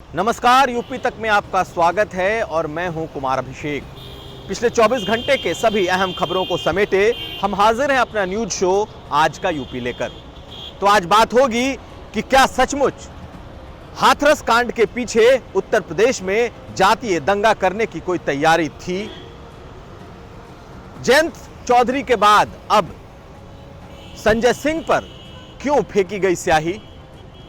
नमस्कार, यूपी तक में आपका स्वागत है और मैं हूं कुमार अभिषेक। पिछले 24 घंटे के सभी अहम खबरों को समेटे हम हाजिर हैं अपना न्यूज शो आज का यूपी लेकर। तो आज बात होगी कि क्या सचमुच हाथरस कांड के पीछे उत्तर प्रदेश में जातीय दंगा करने की कोई तैयारी थी? जयंत चौधरी के बाद अब संजय सिंह पर क्यों फेंकी गई स्याही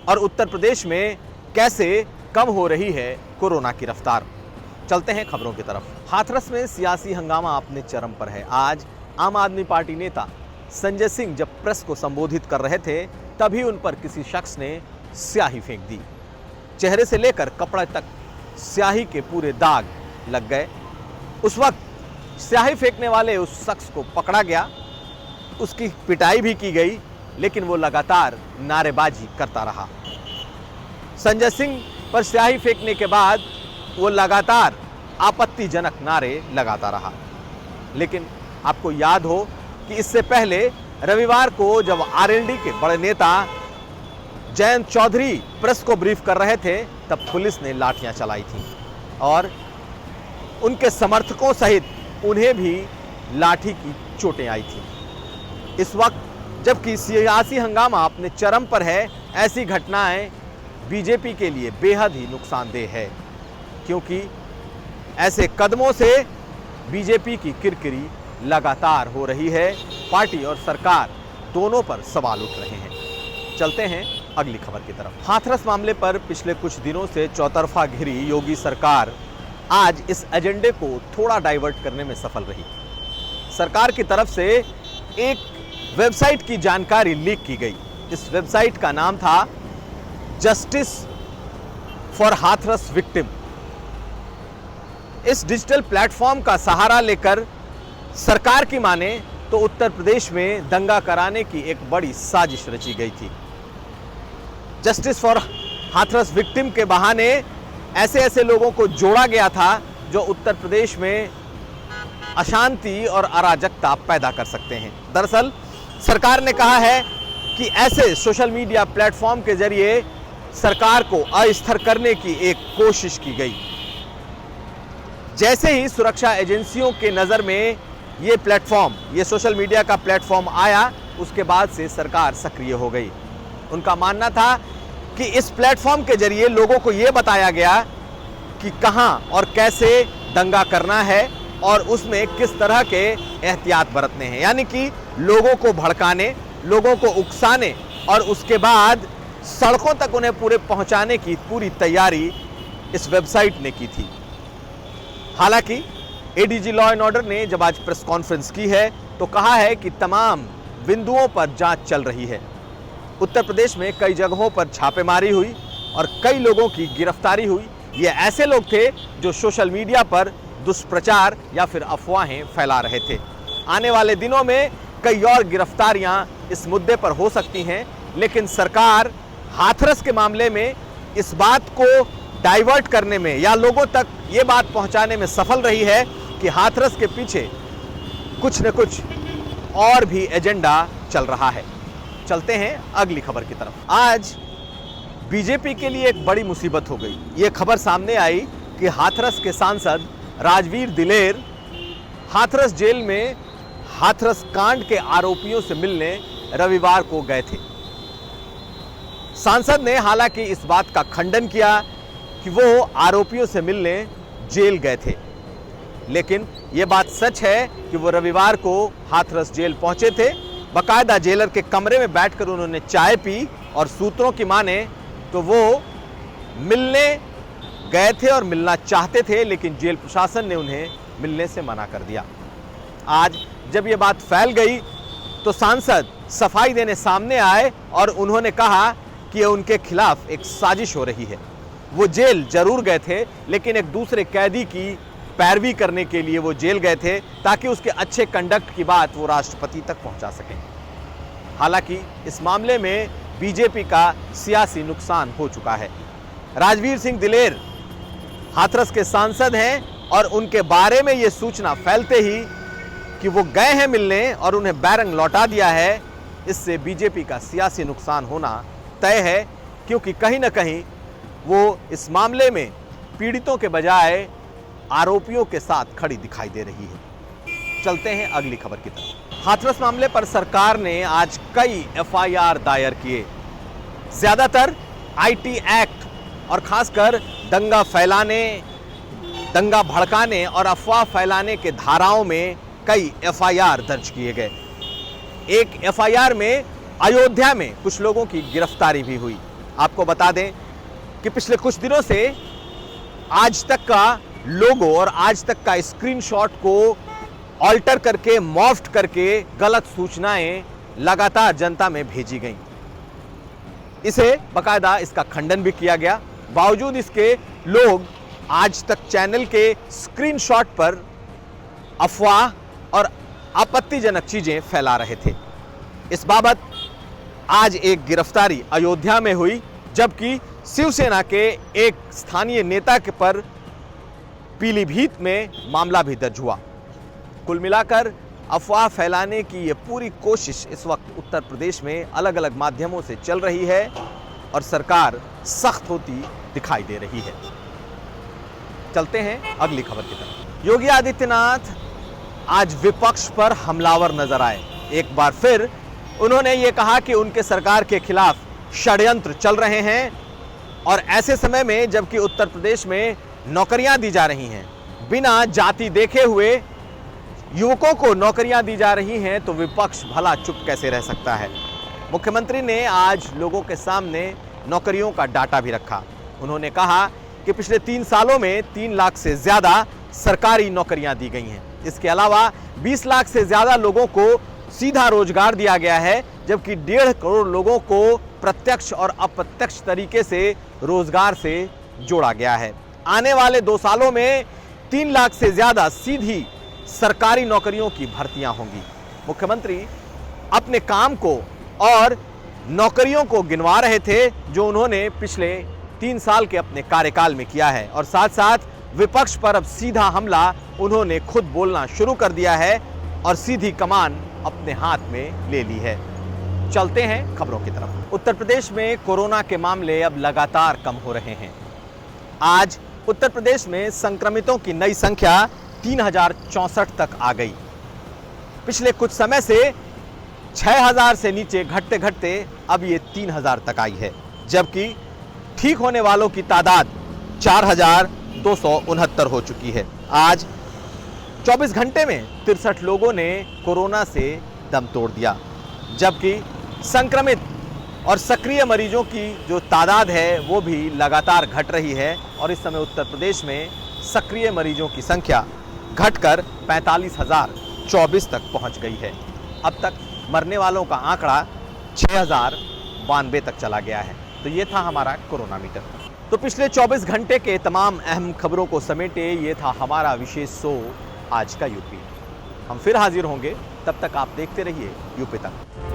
और उत्तर प्रदेश में कैसे कम हो रही है कोरोना की रफ्तार? चलते हैं खबरों की तरफ। हाथरस में सियासी हंगामा अपने चरम पर है। आज आम आदमी पार्टी नेता संजय सिंह जब प्रेस को संबोधित कर रहे थे तभी उन पर किसी शख्स ने स्याही फेंक दी। चेहरे से लेकर कपड़े तक स्याही के पूरे दाग लग गए। उस वक्त स्याही फेंकने वाले उस शख्स को पकड़ा गया, उसकी पिटाई भी की गई, लेकिन वो लगातार नारेबाजी करता रहा। संजय सिंह पर स्याही फेंकने के बाद वो लगातार आपत्तिजनक नारे लगाता रहा। लेकिन आपको याद हो कि इससे पहले रविवार को जब आरएलडी के बड़े नेता जयंत चौधरी प्रेस को ब्रीफ कर रहे थे तब पुलिस ने लाठियां चलाई थी और उनके समर्थकों सहित उन्हें भी लाठी की चोटें आई थी। इस वक्त जबकि सियासी हंगामा अपने चरम पर है, ऐसी घटनाएं बीजेपी के लिए बेहद ही नुकसानदेह है, क्योंकि ऐसे कदमों से बीजेपी की किरकिरी लगातार हो रही है। पार्टी और सरकार दोनों पर सवाल उठ रहे हैं। चलते हैं अगली खबर की तरफ। हाथरस मामले पर पिछले कुछ दिनों से चौतरफा घिरी योगी सरकार आज इस एजेंडे को थोड़ा डाइवर्ट करने में सफल रही। सरकार की तरफ से एक वेबसाइट की जानकारी लीक की गई। इस वेबसाइट का नाम था जस्टिस फॉर हाथरस विक्टिम। इस डिजिटल प्लेटफॉर्म का सहारा लेकर सरकार की माने तो उत्तर प्रदेश में दंगा कराने की एक बड़ी साजिश रची गई थी। जस्टिस फॉर हाथरस विक्टिम के बहाने ऐसे ऐसे लोगों को जोड़ा गया था जो उत्तर प्रदेश में अशांति और अराजकता पैदा कर सकते हैं। दरअसल सरकार ने कहा है कि ऐसे सोशल मीडिया प्लेटफॉर्म के जरिए सरकार को अस्थिर करने की एक कोशिश की गई। जैसे ही सुरक्षा एजेंसियों के नज़र में ये सोशल मीडिया का प्लेटफॉर्म आया, उसके बाद से सरकार सक्रिय हो गई। उनका मानना था कि इस प्लेटफॉर्म के जरिए लोगों को यह बताया गया कि कहां और कैसे दंगा करना है और उसमें किस तरह के एहतियात बरतने हैं। यानी कि लोगों को भड़काने, लोगों को उकसाने और उसके बाद सड़कों तक उन्हें पूरे पहुंचाने की पूरी तैयारी इस वेबसाइट ने की थी। हालांकि एडीजी लॉ एंड ऑर्डर ने जब आज प्रेस कॉन्फ्रेंस की है तो कहा है कि तमाम बिंदुओं पर जांच चल रही है। उत्तर प्रदेश में कई जगहों पर छापेमारी हुई और कई लोगों की गिरफ्तारी हुई। ये ऐसे लोग थे जो सोशल मीडिया पर दुष्प्रचार या फिर अफवाहें फैला रहे थे। आने वाले दिनों में कई और गिरफ्तारियां इस मुद्दे पर हो सकती हैं, लेकिन सरकार हाथरस के मामले में इस बात को डाइवर्ट करने में या लोगों तक ये बात पहुंचाने में सफल रही है कि हाथरस के पीछे कुछ न कुछ और भी एजेंडा चल रहा है। चलते हैं अगली खबर की तरफ। आज बीजेपी के लिए एक बड़ी मुसीबत हो गई। ये खबर सामने आई कि हाथरस के सांसद राजवीर दिलेर हाथरस जेल में हाथरस कांड के आरोपियों से मिलने रविवार को गए थे। सांसद ने हालांकि इस बात का खंडन किया कि वो आरोपियों से मिलने जेल गए थे, लेकिन ये बात सच है कि वो रविवार को हाथरस जेल पहुंचे थे। बाकायदा जेलर के कमरे में बैठकर उन्होंने चाय पी और सूत्रों की माने तो वो मिलने गए थे और मिलना चाहते थे, लेकिन जेल प्रशासन ने उन्हें मिलने से मना कर दिया। आज जब ये बात फैल गई तो सांसद सफाई देने सामने आए और उन्होंने कहा कि उनके खिलाफ एक साजिश हो रही है। वो जेल जरूर गए थे, लेकिन एक दूसरे कैदी की पैरवी करने के लिए वो जेल गए थे ताकि उसके अच्छे कंडक्ट की बात वो राष्ट्रपति तक पहुंचा सकें। हालांकि इस मामले में बीजेपी का सियासी नुकसान हो चुका है। राजवीर सिंह दिलेर हाथरस के सांसद हैं और उनके बारे में ये सूचना फैलते ही कि वो गए हैं मिलने और उन्हें बैरंग लौटा दिया है, इससे बीजेपी का सियासी नुकसान होना तय है, क्योंकि कहीं ना कहीं वो इस मामले में पीड़ितों के बजाय आरोपियों के साथ खड़ी दिखाई दे रही है। चलते हैं अगली खबर की तरफ। हाथरस मामले पर सरकार ने आज कई एफआईआर दायर किए। ज्यादातर आईटी एक्ट और खासकर दंगा फैलाने, दंगा भड़काने और अफवाह फैलाने के धाराओं में कई एफआईआर दर्ज किए गए। एक एफआईआर में अयोध्या में कुछ लोगों की गिरफ्तारी भी हुई। आपको बता दें कि पिछले कुछ दिनों से आज तक का लोगो और आज तक का स्क्रीनशॉट को ऑल्टर करके, मॉर्फ्ड करके गलत सूचनाएं लगातार जनता में भेजी गईं। इसे बकायदा इसका खंडन भी किया गया। बावजूद इसके लोग आज तक चैनल के स्क्रीनशॉट पर अफवाह और आपत्तिजनक चीजें फैला रहे थे। इस बाबत आज एक गिरफ्तारी अयोध्या में हुई, जबकि शिवसेना के एक स्थानीय नेता के पर पीलीभीत में मामला भी दर्ज हुआ। कुल मिलाकर अफवाह फैलाने की ये पूरी कोशिश इस वक्त उत्तर प्रदेश में अलग अलग माध्यमों से चल रही है और सरकार सख्त होती दिखाई दे रही है। चलते हैं अगली खबर की तरफ। योगी आदित्यनाथ आज विपक्ष पर हमलावर नजर आए। एक बार फिर उन्होंने ये कहा कि उनके सरकार के खिलाफ षड्यंत्र चल रहे हैं और ऐसे समय में जबकि उत्तर प्रदेश में नौकरियां दी जा रही हैं, बिना जाति देखे हुए युवकों को नौकरियां दी जा रही हैं, तो विपक्ष भला चुप कैसे रह सकता है। मुख्यमंत्री ने आज लोगों के सामने नौकरियों का डाटा भी रखा। उन्होंने कहा कि पिछले 3 सालों में 3 लाख से ज्यादा सरकारी नौकरियां दी गई हैं। इसके अलावा 20 लाख से ज्यादा लोगों को सीधा रोजगार दिया गया है, जबकि 1.5 करोड़ लोगों को प्रत्यक्ष और अप्रत्यक्ष तरीके से रोजगार से जोड़ा गया है। आने वाले 2 सालों में 3 लाख से ज्यादा सीधी सरकारी नौकरियों की भर्तियां होंगी। मुख्यमंत्री अपने काम को और नौकरियों को गिनवा रहे थे जो उन्होंने पिछले 3 साल के अपने कार्यकाल में किया है, और साथ साथ विपक्ष पर अब सीधा हमला उन्होंने खुद बोलना शुरू कर दिया है और सीधी कमान अपने हाथ में ले ली है। चलते हैं खबरों की तरफ। उत्तर प्रदेश में कोरोना के मामले अब लगातार कम हो रहे हैं। आज उत्तर प्रदेश में संक्रमितों की नई संख्या 3064 तक आ गई। पिछले कुछ समय से 6000 से नीचे घटते घटते अब ये 3000 तक आई है, जबकि ठीक होने वालों की तादाद 4269 हो चुकी है। आज 24 घंटे में 63 लोगों ने कोरोना से दम तोड़ दिया, जबकि संक्रमित और सक्रिय मरीजों की जो तादाद है वो भी लगातार घट रही है और इस समय उत्तर प्रदेश में सक्रिय मरीजों की संख्या घटकर 45,024 तक पहुंच गई है। अब तक मरने वालों का आंकड़ा 6092 तक चला गया है। तो ये था हमारा कोरोना मीटर। तो पिछले 24 घंटे के तमाम अहम खबरों को समेटे ये था हमारा विशेष शो आज का यूपी। हम फिर हाजिर होंगे, तब तक आप देखते रहिए यूपी तक।